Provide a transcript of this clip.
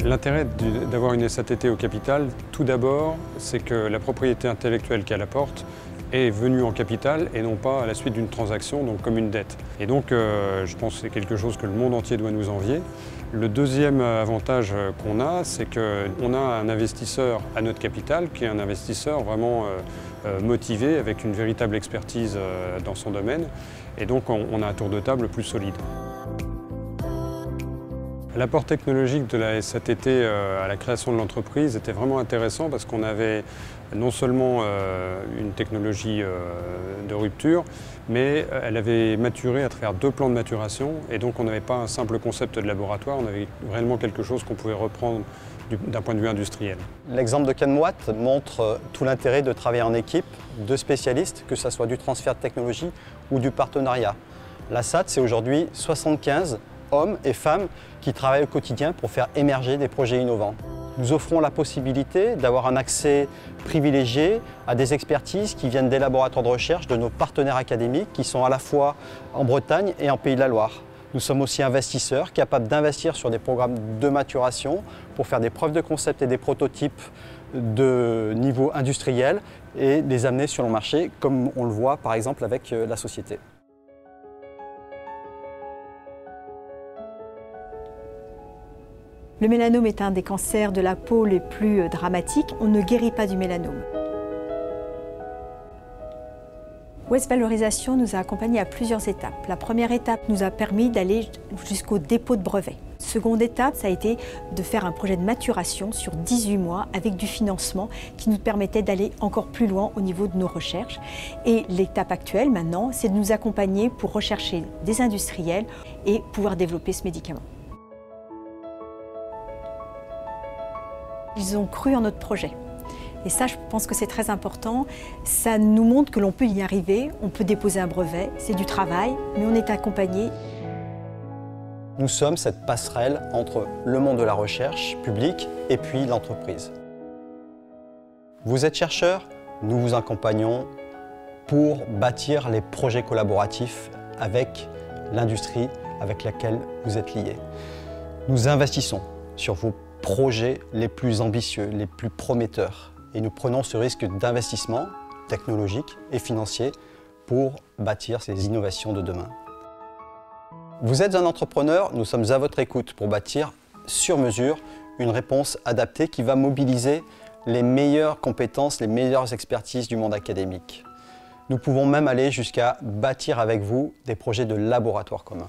L'intérêt d'avoir une SATT au capital, tout d'abord, c'est que la propriété intellectuelle qu'elle apporte est venue en capital et non pas à la suite d'une transaction, donc comme une dette. Et donc, je pense que c'est quelque chose que le monde entier doit nous envier. Le deuxième avantage qu'on a, c'est qu'on a un investisseur à notre capital qui est un investisseur vraiment motivé, avec une véritable expertise dans son domaine. Et donc, on a un tour de table plus solide. L'apport technologique de la SATT à la création de l'entreprise était vraiment intéressant parce qu'on avait non seulement une technologie de rupture, mais elle avait maturé à travers 2 plans de maturation et donc on n'avait pas un simple concept de laboratoire, on avait réellement quelque chose qu'on pouvait reprendre d'un point de vue industriel. L'exemple de Kenwatt montre tout l'intérêt de travailler en équipe, de spécialistes, que ce soit du transfert de technologie ou du partenariat. La SAT, c'est aujourd'hui 75 hommes et femmes qui travaillent au quotidien pour faire émerger des projets innovants. Nous offrons la possibilité d'avoir un accès privilégié à des expertises qui viennent des laboratoires de recherche de nos partenaires académiques qui sont à la fois en Bretagne et en Pays de la Loire. Nous sommes aussi investisseurs capables d'investir sur des programmes de maturation pour faire des preuves de concept et des prototypes de niveau industriel et les amener sur le marché comme on le voit par exemple avec la société. Le mélanome est un des cancers de la peau les plus dramatiques. On ne guérit pas du mélanome. West Valorisation nous a accompagnés à plusieurs étapes. La première étape nous a permis d'aller jusqu'au dépôt de brevet. Seconde étape, ça a été de faire un projet de maturation sur 18 mois avec du financement qui nous permettait d'aller encore plus loin au niveau de nos recherches. Et l'étape actuelle maintenant, c'est de nous accompagner pour rechercher des industriels et pouvoir développer ce médicament. Ils ont cru en notre projet. Et ça, je pense que c'est très important. Ça nous montre que l'on peut y arriver, on peut déposer un brevet, c'est du travail, mais on est accompagné. Nous sommes cette passerelle entre le monde de la recherche publique et puis l'entreprise. Vous êtes chercheur, nous vous accompagnons pour bâtir les projets collaboratifs avec l'industrie avec laquelle vous êtes liés. Nous investissons sur vos projets les plus ambitieux, les plus prometteurs. Et nous prenons ce risque d'investissement technologique et financier pour bâtir ces innovations de demain. Vous êtes un entrepreneur, nous sommes à votre écoute pour bâtir sur mesure une réponse adaptée qui va mobiliser les meilleures compétences, les meilleures expertises du monde académique. Nous pouvons même aller jusqu'à bâtir avec vous des projets de laboratoire commun.